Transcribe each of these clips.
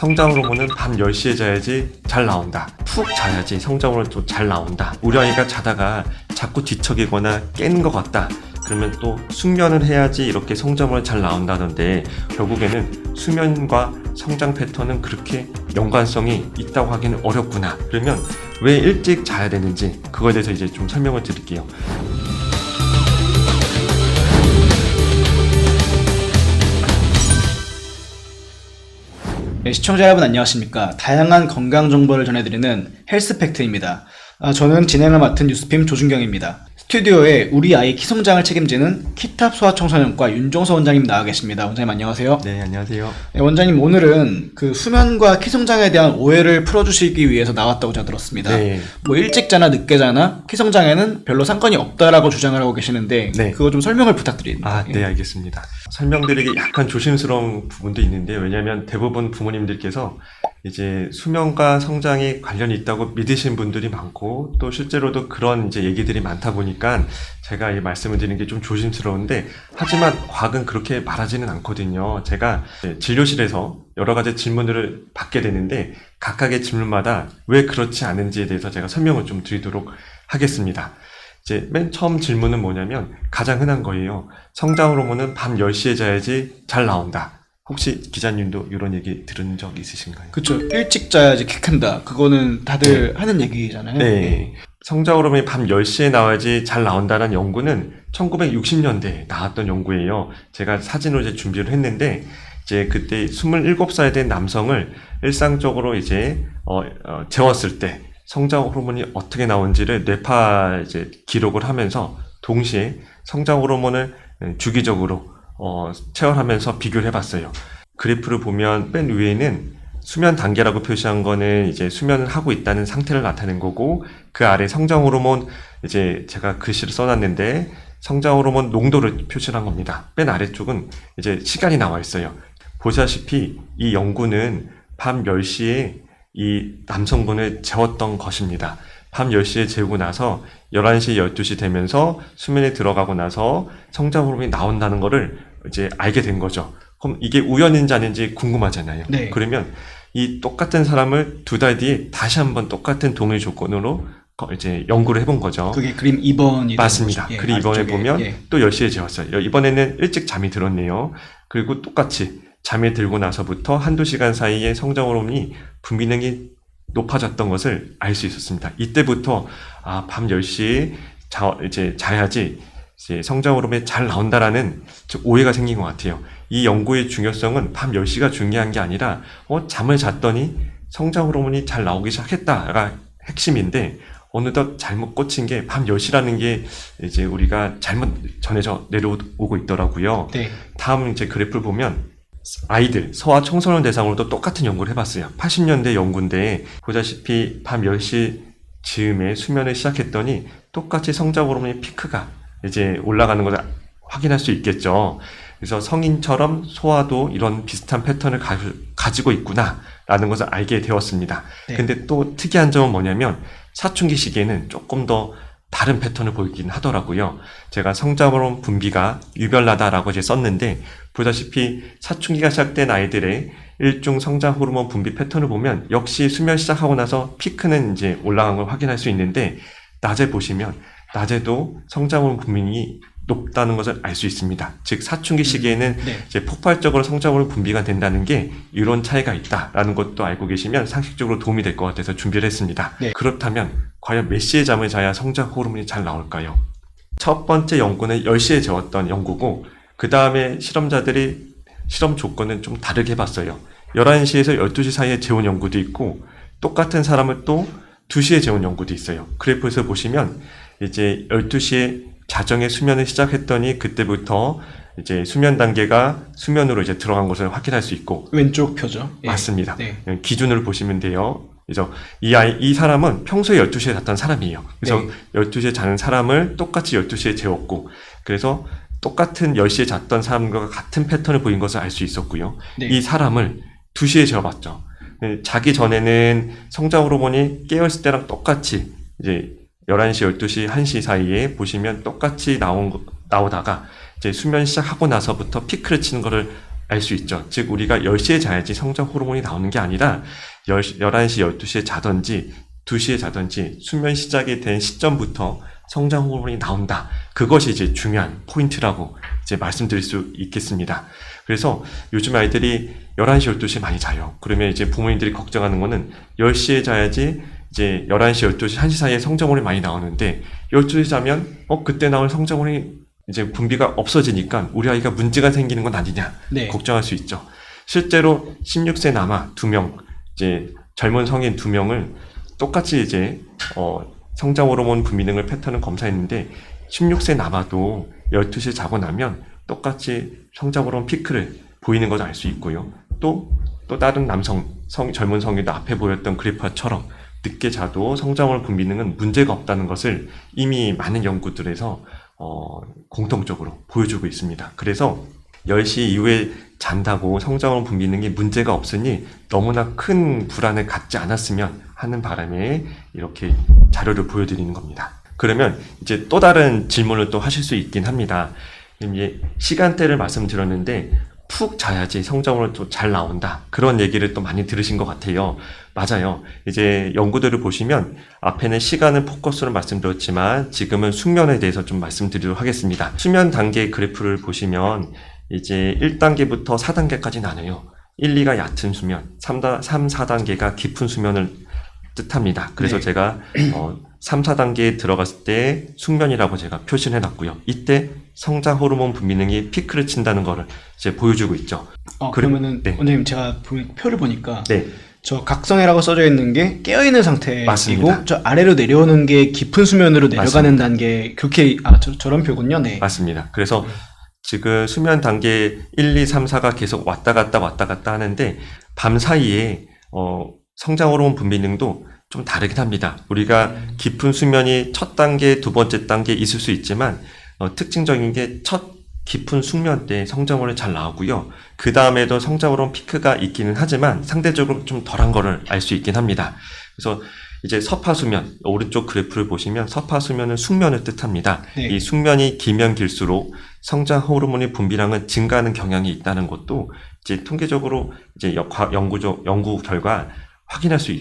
성장 호르몬은 밤 10시에 자야지 잘 나온다. 푹 자야지 성장 호르몬 좀 잘 나온다. 우리 아이가 자다가 자꾸 뒤척이거나 깨는 것 같다. 그러면 또 숙면을 해야지 이렇게 성장 호르몬이 잘 나온다던데, 결국에는 수면과 성장 패턴은 그렇게 연관성이 있다고 하기는 어렵구나. 그러면 왜 일찍 자야 되는지 그거에 대해서 이제 좀 설명을 드릴게요. 네, 시청자 여러분 안녕하십니까. 다양한 건강 정보를 전해드리는 헬스팩트입니다. 저는 진행을 맡은 뉴스핌 조준경입니다. 스튜디오에 우리 아이 키성장을 책임지는 키탑 소아청소년과 윤종서 원장님 나와 계십니다. 원장님 안녕하세요. 네, 안녕하세요. 네, 원장님 오늘은 그 수면과 키성장에 대한 오해를 풀어주시기 위해서 나왔다고 제가 들었습니다. 네. 뭐 일찍 자나 늦게 자나 키성장에는 별로 상관이 없다라고 주장을 하고 계시는데, 네. 그거 좀 설명을 부탁드립니다. 네, 알겠습니다. 설명드리기 약간 조심스러운 부분도 있는데, 왜냐하면 대부분 부모님들께서 이제 수면과 성장이 관련이 있다고 믿으신 분들이 많고, 또 실제로도 그런 이제 얘기들이 많다 보니까 제가 이 말씀을 드리는 게 좀 조심스러운데, 하지만 과학은 그렇게 말하지는 않거든요. 제가 진료실에서 여러 가지 질문들을 받게 되는데, 각각의 질문마다 왜 그렇지 않은지에 대해서 제가 설명을 좀 드리도록 하겠습니다. 이제 맨 처음 질문은 뭐냐면, 가장 흔한 거예요. 성장 호르몬은 밤 10시에 자야지 잘 나온다. 혹시 기자님도 이런 얘기 들은 적 있으신가요? 그쵸. 일찍 자야지 키 큰다. 그거는 다들 하는 얘기잖아요. 네. 성장 호르몬이 밤 10시에 나와야지 잘 나온다는 연구는 1960년대에 나왔던 연구예요. 제가 사진으로 이제 준비를 했는데, 이제 그때 27살 된 남성을 일상적으로 이제 재웠을 때 성장 호르몬이 어떻게 나오는지를 뇌파 이제 기록을 하면서 동시에 성장 호르몬을 주기적으로 체열하면서 비교를 해봤어요. 그래프를 보면 맨 위에는 수면 단계라고 표시한 거는 이제 수면을 하고 있다는 상태를 나타낸 거고, 그 아래 성장 호르몬, 이제 제가 글씨를 써놨는데 성장 호르몬 농도를 표시한 겁니다. 맨 아래쪽은 이제 시간이 나와 있어요. 보시다시피 이 연구는 밤 10시에 이 남성분을 재웠던 것입니다. 밤 10시에 재우고 나서 11시, 12시 되면서 수면에 들어가고 나서 성장 호르몬이 나온다는 거를 이제 알게 된 거죠. 그럼 이게 우연인지 아닌지 궁금하잖아요. 네. 그러면 이 똑같은 사람을 2달 뒤에 다시 한번 똑같은 동일 조건으로 이제 연구를 해본 거죠. 그게 그림 2번이 맞습니다. 그리고 이번에 보면 또 10시에 재웠어요. 이번에는 일찍 잠이 들었네요. 그리고 똑같이 잠이 들고 나서부터 한두 시간 사이에 성장 호르몬이 분비능이 높아졌던 것을 알 수 있었습니다. 이때부터 밤 10시에 이제 자야지 이제 성장 호르몬이 잘 나온다라는 오해가 생긴 것 같아요. 이 연구의 중요성은 밤 10시가 중요한 게 아니라 잠을 잤더니 성장 호르몬이 잘 나오기 시작했다가 핵심인데, 어느덧 잘못 꽂힌 게 밤 10시라는 게 이제 우리가 잘못 전해져 내려오고 있더라고요. 네. 다음 이제 그래프를 보면 아이들, 소아 청소년 대상으로도 똑같은 연구를 해봤어요. 80년대 연구인데, 보다시피 밤 10시 즈음에 수면을 시작했더니 똑같이 성장 호르몬의 피크가 이제 올라가는 것을 확인할 수 있겠죠. 그래서 성인처럼 소아도 이런 비슷한 패턴을 가지고 있구나라는 것을 알게 되었습니다. 네. 근데 또 특이한 점은 뭐냐면, 사춘기 시기에는 조금 더 다른 패턴을 보이긴 하더라고요. 제가 성장 호르몬 분비가 유별나다라고 이제 썼는데, 보다시피 사춘기가 시작된 아이들의 일중 성장 호르몬 분비 패턴을 보면 역시 수면 시작하고 나서 피크는 이제 올라간 걸 확인할 수 있는데, 낮에 보시면 낮에도 성장 호르몬 분비이 높다는 것을 알 수 있습니다. 즉 사춘기 시기에는 이제 폭발적으로 성장 호르몬 분비가 된다는 게 이런 차이가 있다라는 것도 알고 계시면 상식적으로 도움이 될 것 같아서 준비를 했습니다. 네. 그렇다면 과연 몇 시에 잠을 자야 성장 호르몬이 잘 나올까요? 첫 번째 연구는 10시에 재웠던 연구고, 그 다음에 실험자들이 실험 조건은 좀 다르게 해봤어요. 11시에서 12시 사이에 재운 연구도 있고, 똑같은 사람을 또 2시에 재운 연구도 있어요. 그래프에서 보시면 이제 12시에 자정에 수면을 시작했더니 그때부터 이제 수면 단계가 수면으로 이제 들어간 것을 확인할 수 있고, 왼쪽 표죠. 맞습니다. 네. 기준을 보시면 돼요. 그래서 이 사람은 평소에 12시에 잤던 사람이에요. 그래서 12시에 자는 사람을 똑같이 12시에 재웠고, 그래서 똑같은 10시에 잤던 사람과 같은 패턴을 보인 것을 알 수 있었고요. 네. 이 사람을 2시에 재워봤죠. 자기 전에는 성장 호르몬이 깨어있을 때랑 똑같이 이제 11시, 12시, 1시 사이에 보시면 똑같이 나오다가 이제 수면 시작하고 나서부터 피크를 치는 거를 알 수 있죠. 즉 우리가 10시에 자야지 성장 호르몬이 나오는 게 아니라 11시, 12시에 자든지 2시에 자든지 수면 시작이 된 시점부터 성장 호르몬이 나온다. 그것이 이제 중요한 포인트라고 이제 말씀드릴 수 있겠습니다. 그래서 요즘 아이들이 11시, 12시에 많이 자요. 그러면 이제 부모님들이 걱정하는 거는 10시에 자야지 이제 11시, 12시, 1시 사이에 성장 호르몬이 많이 나오는데 12시에 자면 그때 나올 성장 호르몬이 이제 분비가 없어지니까 우리 아이가 문제가 생기는 건 아니냐 네. 걱정할 수 있죠. 실제로 16세 남아 2명, 이제 젊은 성인 2명을 똑같이 이제 성장 호르몬 분비 등을 패턴을 검사했는데 16세 남아도 12시에 자고 나면 똑같이 성장 호르몬 피크를 보이는 것을 알 수 있고요. 또 다른 젊은 성인도 앞에 보였던 그래프처럼 늦게 자도 성장 호르몬 분비 등은 문제가 없다는 것을 이미 많은 연구들에서 공통적으로 보여주고 있습니다. 그래서 10시 이후에 잔다고 성장 호르몬 분비 능이 문제가 없으니 너무나 큰 불안을 갖지 않았으면 하는 바람에 이렇게 자료를 보여드리는 겁니다. 그러면 이제 또 다른 질문을 또 하실 수 있긴 합니다. 이제 시간대를 말씀드렸는데 푹 자야지 성장 호르몬이 또 잘 나온다. 그런 얘기를 또 많이 들으신 것 같아요. 맞아요. 이제 연구들을 보시면 앞에는 시간을 포커스로 말씀드렸지만 지금은 숙면에 대해서 좀 말씀드리도록 하겠습니다. 수면 단계 그래프를 보시면 이제 1단계부터 4단계까지 나눠요. 1, 2가 얕은 수면, 3, 4단계가 깊은 수면을 뜻합니다. 그래서 네. 제가 3, 4단계에 들어갔을 때 숙면이라고 제가 표시를 해놨고요. 이때 성장 호르몬 분비능이 피크를 친다는 거를 이제 보여주고 있죠. 그러면은 네. 원장님 제가 표를 보니까 네, 저 각성이라고 써져 있는 게 깨어있는 상태이고 맞습니다. 저 아래로 내려오는 게 깊은 수면으로 내려가는 맞습니다. 단계 그렇게 저런 표군요. 네. 맞습니다. 그래서 지금 수면 단계 1, 2, 3, 4가 계속 왔다 갔다 하는데 밤 사이에 성장 호르몬 분비능도 좀 다르긴 합니다. 우리가 깊은 수면이 첫 단계, 두 번째 단계 있을 수 있지만 특징적인 게 첫 깊은 숙면 때 성장 호르몬이 잘 나오고요. 그 다음에도 성장 호르몬 피크가 있기는 하지만 상대적으로 좀 덜한 거를 알 수 있긴 합니다. 그래서 이제 서파 수면, 오른쪽 그래프를 보시면 서파 수면은 숙면을 뜻합니다. 네. 이 숙면이 길면 길수록 성장 호르몬의 분비량은 증가하는 경향이 있다는 것도 이제 통계적으로 이제 연구 결과 확인할 수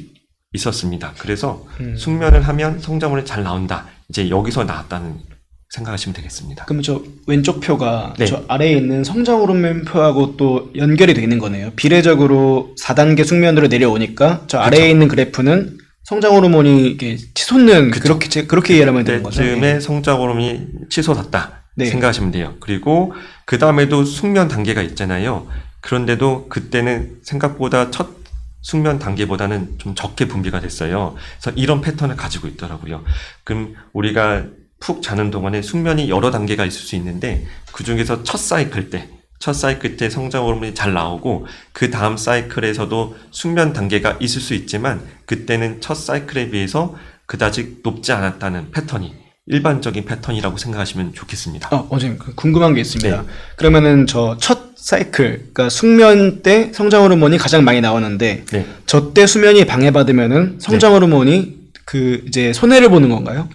있었습니다. 그래서 숙면을 하면 성장 호르몬이 잘 나온다. 이제 여기서 나왔다는 생각하시면 되겠습니다. 그러면 저 왼쪽 표가 네. 저 아래에 있는 성장 호르몬 표하고 또 연결이 되어 있는 거네요. 비례적으로 4단계 숙면으로 내려오니까 저 아래에 그쵸. 있는 그래프는 성장 호르몬이 이렇게 치솟는 그쵸. 그렇게 이해하면 되는 거죠. 그때쯤에 네. 성장 호르몬이 치솟았다 네. 생각하시면 돼요. 그리고 그 다음에도 숙면 단계가 있잖아요. 그런데도 그때는 생각보다 첫 숙면 단계보다는 좀 적게 분비가 됐어요. 그래서 이런 패턴을 가지고 있더라고요. 그럼 우리가 푹 자는 동안에 숙면이 여러 단계가 있을 수 있는데 그 중에서 첫 사이클 때 성장 호르몬이 잘 나오고 그 다음 사이클에서도 숙면 단계가 있을 수 있지만 그때는 첫 사이클에 비해서 그다지 높지 않았다는 패턴이 일반적인 패턴이라고 생각하시면 좋겠습니다. 원장님 궁금한 게 있습니다. 네. 그러면은 저 첫 사이클, 그러니까 숙면 때 성장 호르몬이 가장 많이 나오는데 네. 저 때 수면이 방해받으면은 성장 호르몬이 그 이제 손해를 보는 건가요?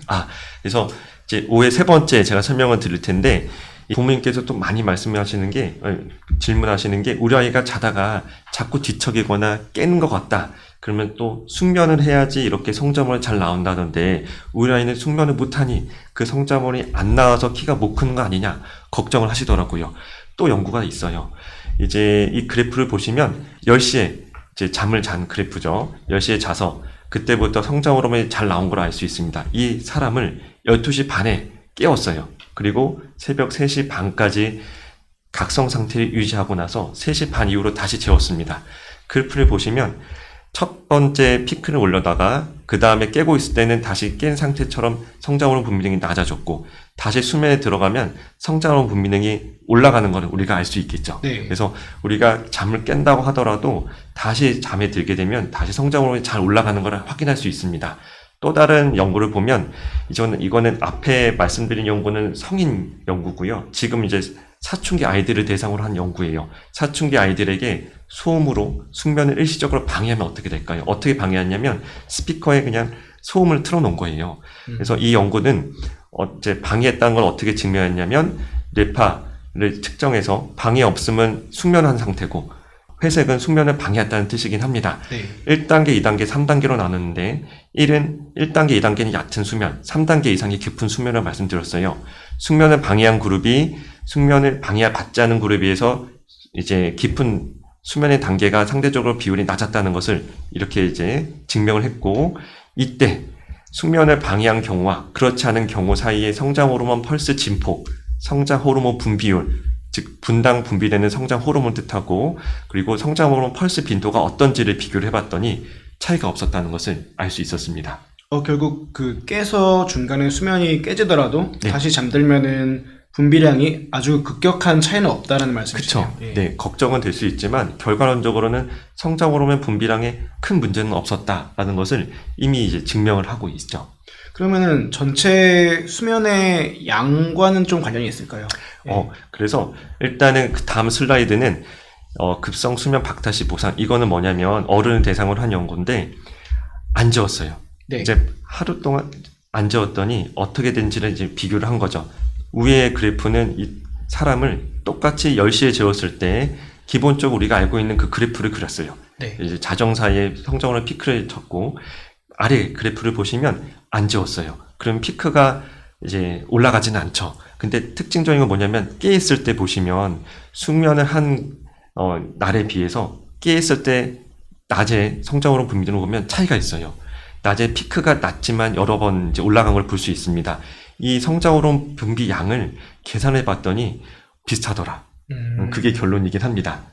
그래서 이제 5의 세 번째 제가 설명을 드릴 텐데 부모님께서 또 많이 말씀하시는 게 질문하시는 게 우리 아이가 자다가 자꾸 뒤척이거나 깨는 것 같다. 그러면 또 숙면을 해야지 이렇게 성장호르몬이 잘 나온다던데 우리 아이는 숙면을 못하니 그 성장호르몬이 안 나와서 키가 못 크는 거 아니냐 걱정을 하시더라고요. 또 연구가 있어요. 이제 이 그래프를 보시면 10시에 이제 잠을 잔 그래프죠. 10시에 자서 그때부터 성장 호르몬이 잘 나온 걸 알 수 있습니다. 이 사람을 12시 반에 깨웠어요. 그리고 새벽 3시 반까지 각성 상태를 유지하고 나서 3시 반 이후로 다시 재웠습니다. 그래프를 보시면 첫 번째 피크를 올려다가 그 다음에 깨고 있을 때는 다시 깬 상태처럼 성장 호르몬 분비능이 낮아졌고 다시 수면에 들어가면 성장 호르몬 분비능이 올라가는 것을 우리가 알 수 있겠죠. 네. 그래서 우리가 잠을 깬다고 하더라도 다시 잠에 들게 되면 다시 성장 호르몬이 잘 올라가는 것을 확인할 수 있습니다. 또 다른 연구를 보면 이거는 앞에 말씀드린 연구는 성인 연구고요. 지금 이제 사춘기 아이들을 대상으로 한 연구예요. 사춘기 아이들에게 소음으로 숙면을 일시적으로 방해하면 어떻게 될까요? 어떻게 방해하냐면 스피커에 그냥 소음을 틀어놓은 거예요. 그래서 이 연구는 이제 방해했다는 걸 어떻게 증명했냐면 뇌파 측정해서 방해 없음은 숙면한 상태고 회색은 숙면을 방해했다는 뜻이긴 합니다. 네. 1단계, 2단계, 3단계로 나누는데 1단계, 2단계는 얕은 수면, 3단계 이상이 깊은 수면을 말씀드렸어요. 숙면을 방해한 그룹이 숙면을 방해받지 않은 그룹에 비해서 이제 깊은 수면의 단계가 상대적으로 비율이 낮았다는 것을 이렇게 이제 증명을 했고, 이때 숙면을 방해한 경우와 그렇지 않은 경우 사이의 성장 호르몬 펄스 진폭, 성장 호르몬 분비율, 즉 분당 분비되는 성장 호르몬 뜻하고, 그리고 성장 호르몬 펄스 빈도가 어떤지를 비교를 해봤더니 차이가 없었다는 것을 알 수 있었습니다. 결국 깨서 중간에 수면이 깨지더라도 네. 다시 잠들면은 분비량이 아주 급격한 차이는 없다라는 말씀이시죠? 그렇죠. 네, 걱정은 될 수 있지만 결과론적으로는 성장 호르몬 분비량에 큰 문제는 없었다라는 것을 이미 이제 증명을 하고 있죠. 그러면은 전체 수면의 양과는 좀 관련이 있을까요? 그래서 일단은 그 다음 슬라이드는 급성 수면 박타시 보상, 이거는 뭐냐면 어른을 대상으로 한 연구인데 안 재웠어요. 네. 이제 하루 동안 안 재웠더니 어떻게 된지를 이제 비교를 한 거죠. 위의 그래프는 이 사람을 똑같이 10시에 재웠을 때 기본적으로 우리가 알고 있는 그 그래프를 그렸어요. 네. 이제 자정사이에 성장으로 피크를 쳤고, 아래 그래프를 보시면 안 재웠어요. 그럼 피크가 이제 올라가지는 않죠. 근데 특징적인 건 뭐냐면 깨있을 때 보시면 숙면을 한 날에 비해서 깨있을 때 낮에 성장으로 분비되는 거 보면 차이가 있어요. 낮에 피크가 낮지만 여러 번 이제 올라간 걸 볼 수 있습니다. 이 성장 호르몬 분비 양을 계산해 봤더니 비슷하더라. 그게 결론이긴 합니다.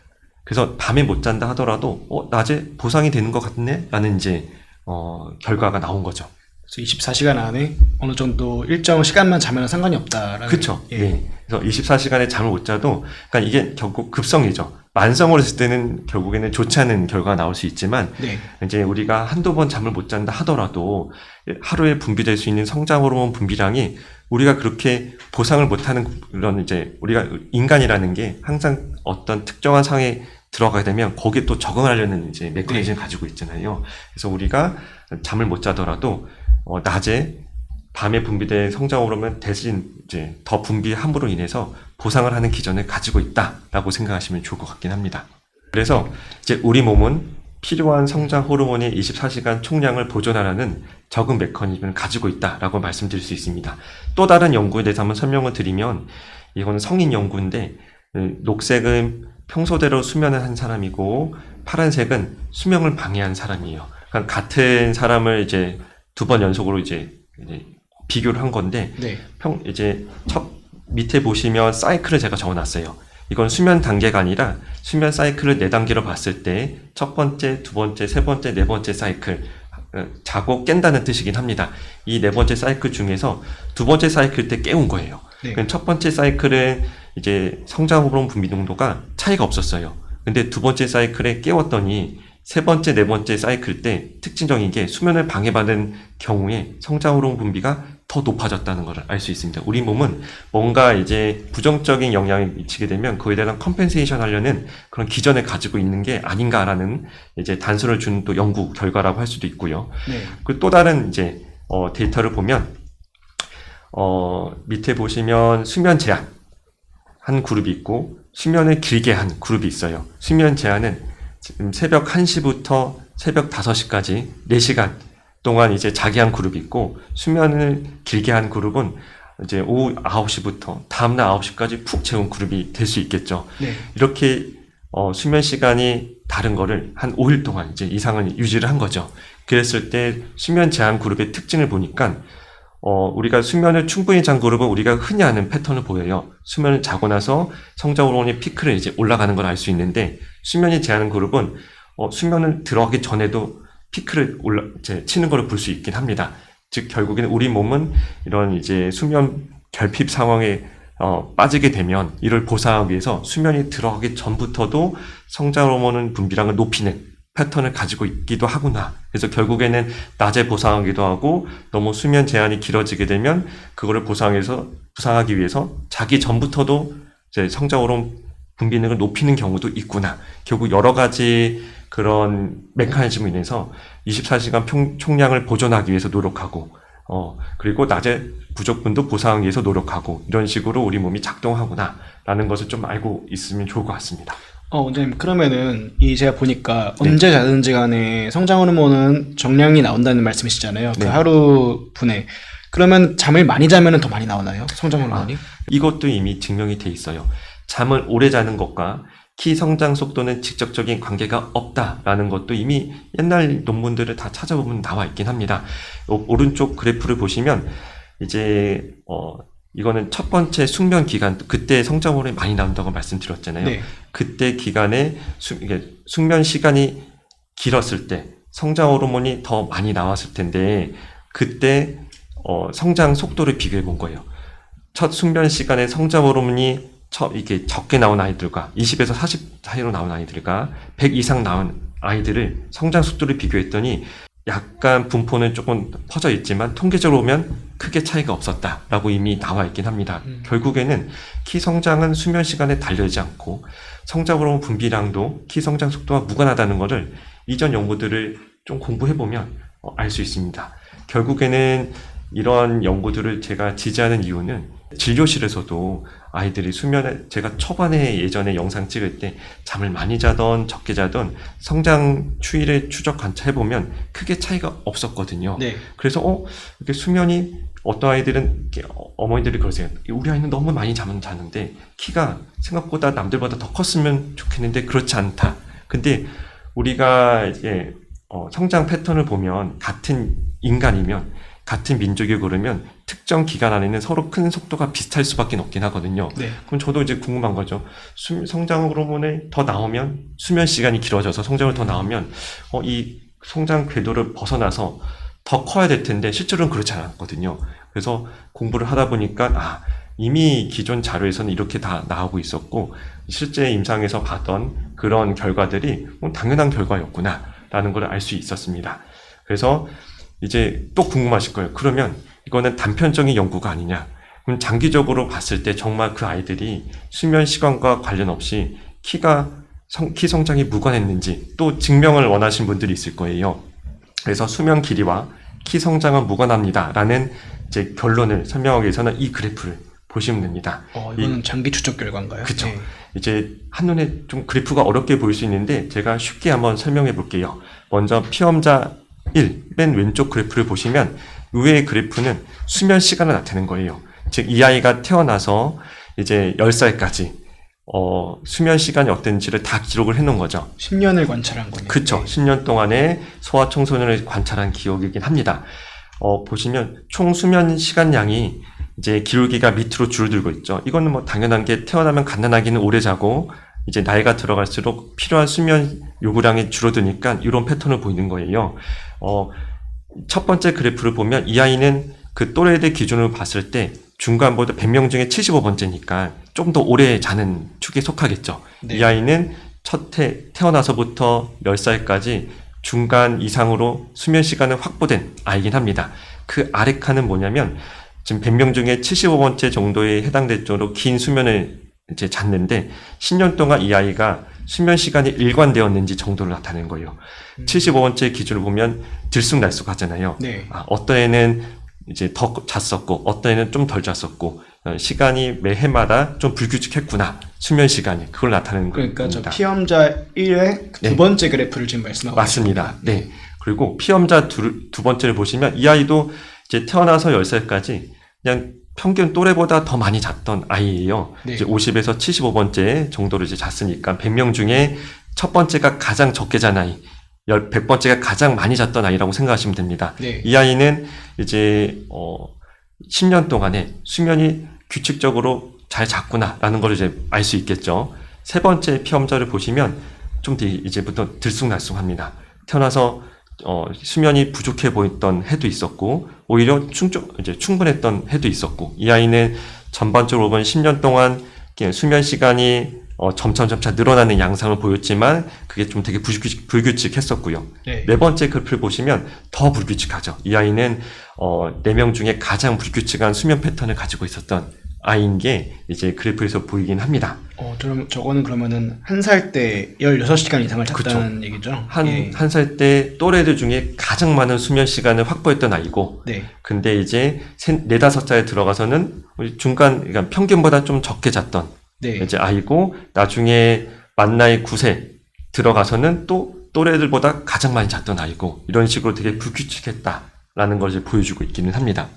그래서 밤에 못 잔다 하더라도 낮에 보상이 되는 것 같네? 라는 이제 결과가 나온 거죠. 그래서 24시간 안에 어느 정도 일정 시간만 자면 상관이 없다라는. 그렇죠. 예. 네. 그래서 24시간에 잠을 못 자도, 그러니까 이게 결국 급성이죠. 만성으로 했을 때는 결국에는 좋지 않은 결과가 나올 수 있지만, 네. 이제 우리가 한두 번 잠을 못 잔다 하더라도 하루에 분비될 수 있는 성장 호르몬 분비량이 우리가 그렇게 보상을 못하는 그런, 이제 우리가 인간이라는 게 항상 어떤 특정한 상황에 들어가게 되면 거기에 또 적응하려는 이제 메커니즘을 가지고 있잖아요. 그래서 우리가 잠을 못 자더라도 낮에 밤에 분비된 성장 호르몬 대신 이제 더 분비함으로 인해서 보상을 하는 기전을 가지고 있다라고 생각하시면 좋을 것 같긴 합니다. 그래서 이제 우리 몸은 필요한 성장 호르몬의 24시간 총량을 보존하라는 적응 메커니즘을 가지고 있다라고 말씀드릴 수 있습니다. 또 다른 연구에 대해서 한번 설명을 드리면, 이건 성인 연구인데 녹색은 평소대로 수면을 한 사람이고 파란색은 수면을 방해한 사람이에요. 그러니까 같은 사람을 이제 두 번 연속으로 이제 비교를 한 건데, 네. 이제 밑에 보시면 사이클을 제가 적어놨어요. 이건 수면 단계가 아니라 수면 사이클을 4단계로 봤을 때 첫 번째, 두 번째, 세 번째, 네 번째 사이클, 자고 깬다는 뜻이긴 합니다. 이 네 번째 사이클 중에서 두 번째 사이클 때 깨운 거예요. 네. 그럼 첫 번째 사이클은 이제 성장 호르몬 분비 농도가 차이가 없었어요. 근데 두 번째 사이클에 깨웠더니 세 번째, 네 번째 사이클 때 특징적인 게 수면을 방해받은 경우에 성장 호르몬 분비가 더 높아졌다는 걸 알 수 있습니다. 우리 몸은 뭔가 이제 부정적인 영향을 미치게 되면 그에 대한 컴펜세이션 하려는 그런 기전을 가지고 있는 게 아닌가라는 이제 단서를 준 또 연구 결과라고 할 수도 있고요. 네. 그리고 또 다른 이제 데이터를 보면 밑에 보시면 수면 제한 한 그룹이 있고 수면을 길게 한 그룹이 있어요. 수면 제한은 지금 새벽 1시부터 새벽 5시까지 4시간 동안 이제 자기 한 그룹이 있고, 수면을 길게 한 그룹은 이제 오후 9시부터 다음날 9시까지 푹 재운 그룹이 될 수 있겠죠. 네. 이렇게 수면 시간이 다른 거를 한 5일 동안 이제 이상은 유지를 한 거죠. 그랬을 때 수면 제한 그룹의 특징을 보니까 우리가 수면을 충분히 잔 그룹은 우리가 흔히 아는 패턴을 보여요. 수면을 자고 나서 성장 호르몬의 피크를 이제 올라가는 걸 알 수 있는데, 수면이 제한 그룹은 수면을 들어가기 전에도 피크를 치는 걸 볼 수 있긴 합니다. 즉 결국에는 우리 몸은 이런 이제 수면 결핍 상황에 빠지게 되면 이를 보상하기 위해서 수면이 들어가기 전부터도 성장 호르몬 분비량을 높이는 패턴을 가지고 있기도 하구나. 그래서 결국에는 낮에 보상하기도 하고, 너무 수면 제한이 길어지게 되면 그거를 보상하기 위해서 자기 전부터도 이제 성장 호르몬 분비능을 높이는 경우도 있구나. 결국 여러 가지 그런 메커니즘으로 인해서 24시간 총량을 보존하기 위해서 노력하고, 그리고 낮에 부족분도 보상하기 위해서 노력하고 이런 식으로 우리 몸이 작동하구나라는 것을 좀 알고 있으면 좋을 것 같습니다. 원장님, 그러면은 제가 보니까 네. 언제 자든지 간에 성장 호르몬은 정량이 나온다는 말씀이시잖아요. 그 네. 하루 분에. 그러면 잠을 많이 자면은 더 많이 나오나요? 성장 호르몬이? 이것도 이미 증명이 돼 있어요. 잠을 오래 자는 것과 키 성장 속도는 직접적인 관계가 없다라는 것도 이미 옛날 논문들을 다 찾아보면 나와 있긴 합니다. 오른쪽 그래프를 보시면 이제 이거는 첫 번째 숙면 기간, 그때 성장 호르몬이 많이 나온다고 말씀드렸잖아요. 네. 그때 기간에 이게 숙면 시간이 길었을 때 성장 호르몬이 더 많이 나왔을 텐데 그때 성장 속도를 비교해 본 거예요. 첫 숙면 시간에 성장 호르몬이 이게 적게 나온 아이들과 20에서 40 사이로 나온 아이들과 100 이상 나온 아이들을 성장 속도를 비교했더니 약간 분포는 조금 퍼져 있지만 통계적으로 보면 크게 차이가 없었다라고 이미 나와 있긴 합니다. 결국에는 키 성장은 수면 시간에 달려있지 않고 성장 호르몬 분비량도 키 성장 속도와 무관하다는 것을 이전 연구들을 좀 공부해보면 알 수 있습니다. 결국에는 이런 연구들을 제가 지지하는 이유는 진료실에서도 아이들이 수면에 제가 초반에 예전에 영상 찍을 때 잠을 많이 자던 적게 자던 성장 추이를 추적 관찰해보면 크게 차이가 없었거든요. 네. 그래서 이렇게 수면이 어떤 아이들은 어머니들이 그러세요. 우리 아이는 너무 많이 자는데 키가 생각보다 남들보다 더 컸으면 좋겠는데 그렇지 않다. 근데 우리가 이제 성장 패턴을 보면 같은 인간이면 같은 민족이 그러면 특정 기간 안에는 서로 큰 속도가 비슷할 수밖에 없긴 하거든요. 네. 그럼 저도 이제 궁금한 거죠. 성장 호르몬이 더 나오면 수면 시간이 길어져서 성장을 더 나오면 이 성장 궤도를 벗어나서 더 커야 될 텐데 실제로는 그렇지 않았거든요. 그래서 공부를 하다 보니까 이미 기존 자료에서는 이렇게 다 나오고 있었고 실제 임상에서 봤던 그런 결과들이 당연한 결과였구나라는 걸 알 수 있었습니다. 그래서 이제 또 궁금하실 거예요. 그러면 이거는 단편적인 연구가 아니냐? 그럼 장기적으로 봤을 때 정말 그 아이들이 수면 시간과 관련 없이 키 성장이 무관했는지 또 증명을 원하신 분들이 있을 거예요. 그래서 수면 길이와 키 성장은 무관합니다라는 이제 결론을 설명하기 위해서는 이 그래프를 보시면 됩니다. 이거는 장기 추적 결과인가요? 그렇죠. 네. 이제 한눈에 좀 그래프가 어렵게 보일 수 있는데 제가 쉽게 한번 설명해 볼게요. 먼저 피험자 1, 맨 왼쪽 그래프를 보시면 위의 그래프는 수면 시간을 나타내는 거예요. 즉, 이 아이가 태어나서 이제 10살까지 수면 시간이 어땠는지를 다 기록을 해 놓은 거죠. 10년을 관찰한 거네요. 그렇죠. 네. 10년 동안에 소아 청소년을 관찰한 기록이긴 합니다. 보시면 총 수면 시간량이 이제 기울기가 밑으로 줄어들고 있죠. 이거는 뭐 당연한 게 태어나면 갓난아기는 오래 자고 이제 나이가 들어갈수록 필요한 수면 요구량이 줄어드니까 이런 패턴을 보이는 거예요. 첫 번째 그래프를 보면 이 아이는 그 또래들 기준으로 봤을 때 중간보다 100명 중에 75번째니까 좀 더 오래 자는 축에 속하겠죠. 네. 이 아이는 태어나서부터 10살까지 중간 이상으로 수면 시간은 확보된 아이긴 합니다. 그 아래 칸은 뭐냐면 지금 100명 중에 75번째 정도에 해당될 정도로 긴 수면을 이제 잤는데 10년 동안 이 아이가 수면 시간이 일관되었는지 정도를 나타낸 거예요. 75번째 기준을 보면 들쑥날쑥 하잖아요. 네. 어떤 애는 이제 더 잤었고 어떤 애는 좀 덜 잤었고 시간이 매 해마다 좀 불규칙했구나. 수면 시간이 그걸 나타내는 그러니까 겁니다. 저 피험자 1의 두 네. 번째 그래프를 지금 말씀하고 맞습니다. 있습니다. 네. 그리고 피험자 두 번째를 보시면 이 아이도 이제 태어나서 10살까지 그냥 평균 또래보다 더 많이 잤던 아이예요. 네. 이제 50에서 75번째 정도로 이제 잤으니까 100명 중에 첫 번째가 가장 적게 잔 아이, 100번째가 가장 많이 잤던 아이라고 생각하시면 됩니다. 네. 이 아이는 이제 10년 동안에 수면이 규칙적으로 잘 잤구나라는 걸 이제 알 수 있겠죠. 세 번째 피험자를 보시면 좀 이제부터 들쑥날쑥합니다. 태어나서 수면이 부족해 보였던 해도 있었고 오히려 충분했던 해도 있었고 이 아이는 전반적으로 보면 10년 동안 수면 시간이 점차 늘어나는 양상을 보였지만 그게 좀 되게 불규칙했었고요. 네. 네 번째 그래프를 보시면 더 불규칙하죠. 이 아이는 4명 중에 가장 불규칙한 수면 패턴을 가지고 있었던 아이인 게 이제 그래프에서 보이긴 합니다. 저거는 그러면은 한 살 때 16시간 이상을 잤다는 그쵸. 얘기죠? 한 살 때 또래들 중에 가장 많은 수면 시간을 확보했던 아이고, 네. 근데 이제 4-5살에 들어가서는 우리 그러니까 평균보다 좀 적게 잤던 네. 이제 아이고, 나중에 만 나이 9세 들어가서는 또 또래들보다 가장 많이 잤던 아이고, 이런 식으로 되게 불규칙했다라는 걸 이제 보여주고 있기는 합니다.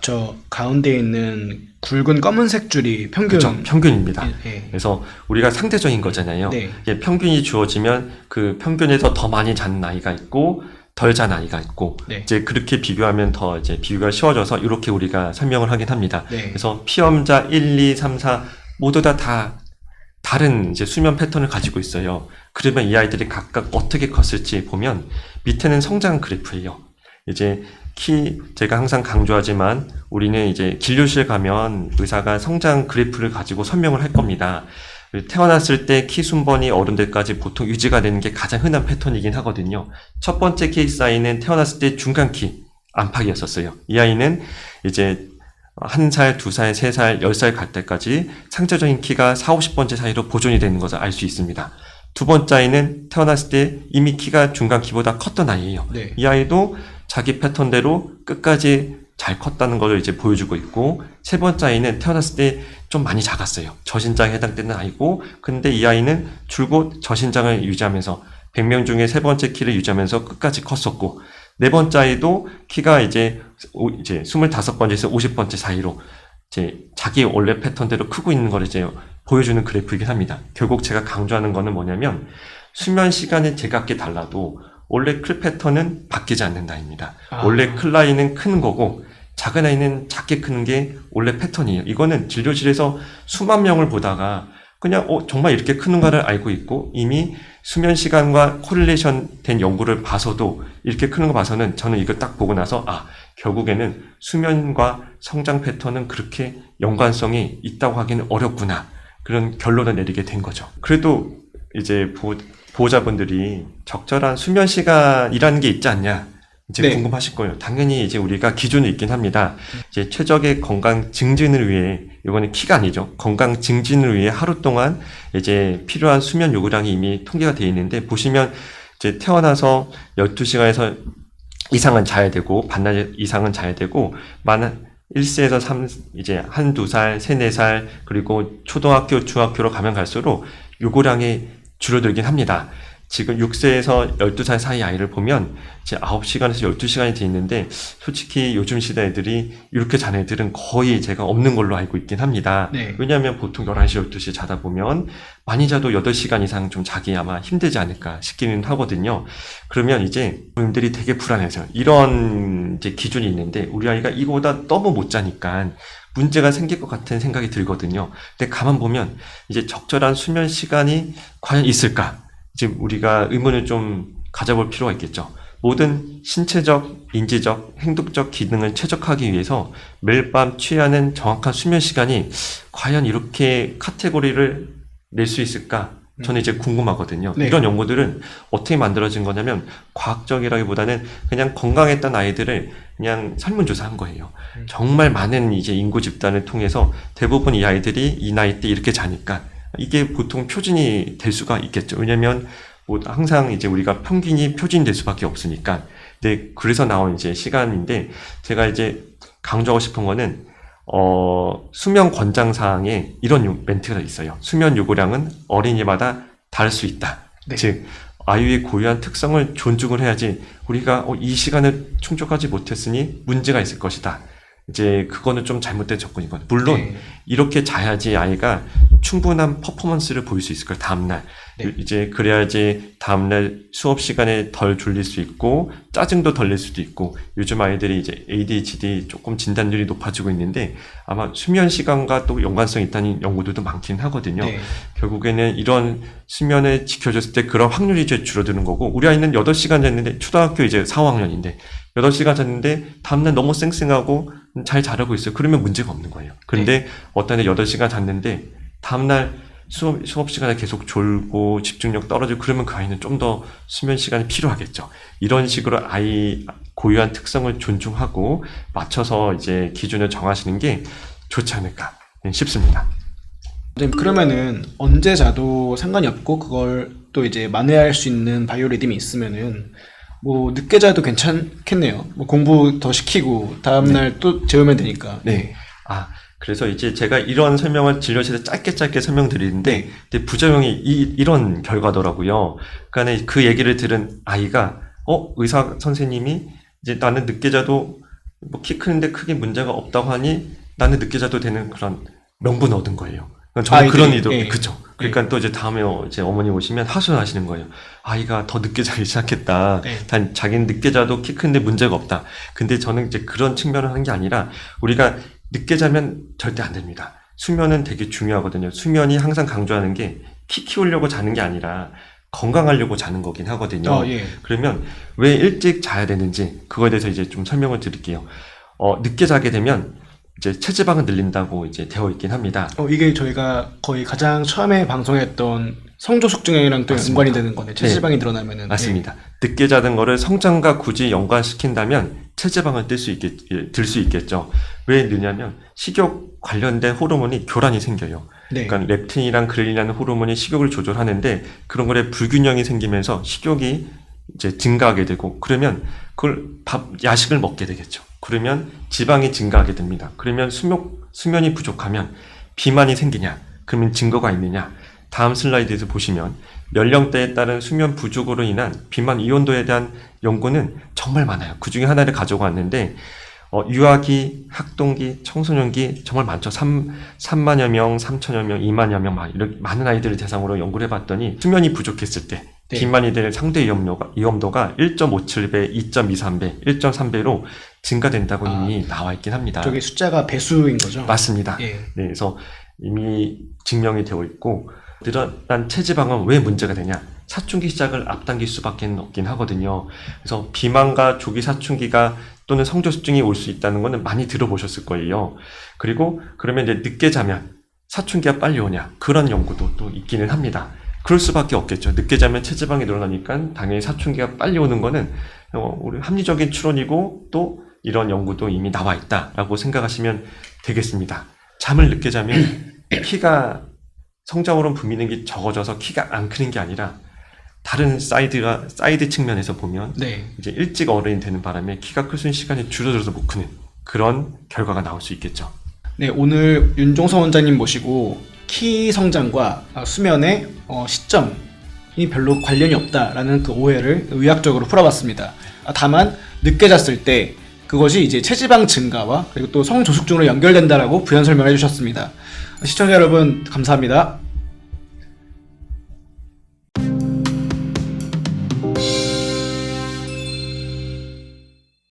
저 가운데 있는 굵은 검은색 줄이 평균. 그렇죠. 평균입니다. 예. 그래서 우리가 상대적인 거잖아요. 네. 이게 평균이 주어지면 그 평균에서 더 많이 잔 아이가 있고 덜 잔 아이가 있고 네. 이제 그렇게 비교하면 더 이제 비교가 쉬워져서 이렇게 우리가 설명을 하긴 합니다. 네. 그래서 피험자 1, 2, 3, 4 모두 다 다른 이제 수면 패턴을 가지고 있어요. 그러면 이 아이들이 각각 어떻게 컸을지 보면 밑에는 성장 그래프예요. 이제 제가 항상 강조하지만 우리는 이제 진료실 가면 의사가 성장 그래프를 가지고 설명을 할 겁니다. 태어났을 때 키 순번이 어른들까지 보통 유지가 되는 게 가장 흔한 패턴이긴 하거든요. 첫 번째 케이스 아이는 태어났을 때 중간 키 안팎이었었어요. 이 아이는 이제 1살, 2살, 3살, 10살 갈 때까지 상대적인 키가 40-50번째 사이로 보존이 되는 것을 알 수 있습니다. 두 번째 아이는 태어났을 때 이미 키가 중간 키보다 컸던 아이예요. 네. 이 아이도 자기 패턴대로 끝까지 잘 컸다는 것을 이제 보여주고 있고, 세 번째 아이는 태어났을 때 좀 많이 작았어요. 저신장에 해당되는 아이고, 근데 이 아이는 줄곧 저신장을 유지하면서 100명 중에 세 번째 키를 유지하면서 끝까지 컸었고, 네 번째 아이도 키가 이제 25번째에서 50번째 사이로 이제 자기 원래 패턴대로 크고 있는 걸 이제 보여주는 그래프이긴 합니다. 결국 제가 강조하는 거는 뭐냐면 수면 시간이 제각기 달라도 원래 클 패턴은 바뀌지 않는다입니다. 원래 클 나이는 크는 거고 작은 아이는 작게 크는 게 원래 패턴이에요. 이거는 진료실에서 수만 명을 보다가 그냥 정말 이렇게 크는가를 알고 있고, 이미 수면 시간과 코릴레이션 된 연구를 봐서도 이렇게 크는 거 봐서는 저는 이거 딱 보고 나서 결국에는 수면과 성장 패턴은 그렇게 연관성이 있다고 하기는 어렵구나, 그런 결론을 내리게 된 거죠. 그래도 이제 보호자분들이 적절한 수면 시간이라는 게 있지 않냐 이제 네. 궁금하실 거예요. 당연히 이제 우리가 기준이 있긴 합니다. 이제 최적의 건강 증진을 위해, 이거는 키가 아니죠. 건강 증진을 위해 하루 동안 이제 필요한 수면 요구량이 이미 통계가 되어 있는데, 보시면 이제 태어나서 12시간에서 이상은 자야 되고, 반나절 이상은 자야 되고, 1세에서 3, 이제 1-2살, 3-4살, 그리고 초등학교, 중학교로 가면 갈수록 요구량이 줄어들긴 합니다. 지금 6세에서 12살 사이 아이를 보면 이제 9시간에서 12시간이 돼 있는데, 솔직히 요즘 시대 애들이 이렇게 자는 애들은 거의 제가 없는 걸로 알고 있긴 합니다. 네. 왜냐하면 보통 11시, 12시에 자다 보면 많이 자도 8시간 이상 좀 자기 아마 힘들지 않을까 싶기는 하거든요. 그러면 이제 부모님들이 되게 불안해서 이런 이제 기준이 있는데, 우리 아이가 이거보다 너무 못 자니까 문제가 생길 것 같은 생각이 들거든요. 근데 가만 보면 이제 적절한 수면 시간이 과연 있을까? 지금 우리가 의문을 좀 가져볼 필요가 있겠죠. 모든 신체적, 인지적, 행동적 기능을 최적화하기 위해서 매일 밤 취하는 정확한 수면 시간이 과연 이렇게 카테고리를 낼 수 있을까? 저는 이제 궁금하거든요. 네. 이런 연구들은 어떻게 만들어진 거냐면, 과학적이라기보다는 그냥 건강했던 아이들을 그냥 설문조사한 거예요. 정말 많은 이제 인구 집단을 통해서 대부분 이 아이들이 이 나이 때 이렇게 자니까 이게 보통 표준이 될 수가 있겠죠. 왜냐면 항상 이제 우리가 평균이 표준이 될 수밖에 없으니까. 근데 그래서 나온 이제 시간인데, 제가 이제 강조하고 싶은 거는 수면 권장사항에 이런 멘트가 있어요. 수면 요구량은 어린이마다 다를 수 있다. 네. 즉 아이의 고유한 특성을 존중을 해야지, 우리가 이 시간을 충족하지 못했으니 문제가 있을 것이다, 이제 그거는 좀 잘못된 접근이거든요. 물론 네. 이렇게 자야지 아이가 충분한 퍼포먼스를 보일 수 있을 거예요. 다음날. 네. 이제 그래야지 다음날 수업 시간에 덜 졸릴 수 있고 짜증도 덜 낼 수도 있고, 요즘 아이들이 이제 ADHD 조금 진단율이 높아지고 있는데 아마 수면 시간과 또 연관성이 있다는 연구들도 많긴 하거든요. 네. 결국에는 이런 수면을 지켜줬을 때 그런 확률이 이제 줄어드는 거고, 우리 아이는 8시간 잤는데, 초등학교 이제 4학년인데 8시간 잤는데 다음날 너무 쌩쌩하고 잘 자라고 있어요. 그러면 문제가 없는 거예요. 그런데 어떤 애 8시간 잤는데 다음날 수업 시간에 계속 졸고 집중력 떨어지고, 그러면 그 아이는 좀 더 수면 시간이 필요하겠죠. 이런 식으로 아이 고유한 특성을 존중하고 맞춰서 이제 기준을 정하시는 게 좋지 않을까 싶습니다. 네, 그러면은 언제 자도 상관이 없고 그걸 또 이제 만회할 수 있는 바이오리듬이 있으면은 뭐 늦게 자도 괜찮겠네요. 뭐 공부 더 시키고 다음날 또 재우면 되니까. 네. 그래서 이제 제가 이런 설명을 진료실에 짧게 설명드리는데 근데 부작용이 이런 결과더라고요. 그러니까 그 얘기를 들은 아이가 의사 선생님이 이제 나는 늦게 자도 뭐 키 크는데 크게 문제가 없다고 하니 나는 늦게 자도 되는 그런 명분 얻은 거예요. 그러니까 저는 그런 의도, 그죠. 그러니까 또 이제 다음에 이제 어머니 오시면 하소연하시는 거예요. 아이가 더 늦게 자기 시작했다. 단 자기는 늦게 자도 키 크는데 문제가 없다. 근데 저는 이제 그런 측면을 하는 게 아니라 우리가 늦게 자면 절대 안 됩니다. 수면은 되게 중요하거든요. 수면이 항상 강조하는 게 키 키우려고 자는 게 아니라 건강하려고 자는 거긴 하거든요. 그러면 왜 일찍 자야 되는지 그거에 대해서 이제 좀 설명을 드릴게요. 늦게 자게 되면 이제 체지방을 늘린다고 이제 되어 있긴 합니다. 이게 저희가 거의 가장 처음에 방송했던 성조숙증이랑 또 연관이 되는 거네. 체지방이 늘어나면은. 맞습니다. 늦게 자는 거를 성장과 굳이 연관시킨다면 체지방을 들 수 있겠죠. 왜 느냐면 식욕 관련된 호르몬이 교란이 생겨요. 그러니까 렙틴이랑 그렐린이라는 호르몬이 식욕을 조절하는데 그런 거에 불균형이 생기면서 식욕이 이제 증가하게 되고 그러면 그걸 야식을 먹게 되겠죠. 그러면 지방이 증가하게 됩니다. 그러면 수면이 부족하면 비만이 생기냐? 그러면 증거가 있느냐? 다음 슬라이드에서 보시면 연령대에 따른 수면 부족으로 인한 비만 위험도에 대한 연구는 정말 많아요. 그 중에 하나를 가져고 왔는데 유아기, 학동기, 청소년기 정말 많죠. 3만여 명, 3천여 명, 2만여 명 막 이렇게 많은 아이들을 대상으로 연구를 해봤더니 수면이 부족했을 때 비만이 될 상대 위험도가 1.57배, 2.23배, 1.3배로 증가된다고 이미 나와 있긴 합니다. 저게 숫자가 배수인 거죠? 맞습니다. 네, 그래서 이미 증명이 되어 있고 늘어난 체지방은 왜 문제가 되냐? 사춘기 시작을 앞당길 수밖에 없긴 하거든요. 그래서 비만과 조기 사춘기가 또는 성조숙증이 올 수 있다는 거는 많이 들어보셨을 거예요. 그리고 그러면 이제 늦게 자면 사춘기가 빨리 오냐? 그런 연구도 또 있기는 합니다. 그럴 수밖에 없겠죠. 늦게 자면 체지방이 늘어나니까 당연히 사춘기가 빨리 오는 거는 우리 합리적인 추론이고 또 이런 연구도 이미 나와 있다라고 생각하시면 되겠습니다. 잠을 늦게 자면 키가 성장호르몬 분비능이 적어져서 키가 안 크는 게 아니라 다른 사이드 측면에서 보면 이제 일찍 어른이 되는 바람에 키가 클 수 있는 시간이 줄어들어서 못 크는 그런 결과가 나올 수 있겠죠. 네, 오늘 윤종서 원장님 모시고 키 성장과 수면의 시점이 별로 관련이 없다라는 그 오해를 의학적으로 풀어봤습니다. 다만 늦게 잤을 때 그것이 이제 체지방 증가와 그리고 또 성조숙증으로 연결된다라고 부연 설명해 주셨습니다. 시청자 여러분 감사합니다.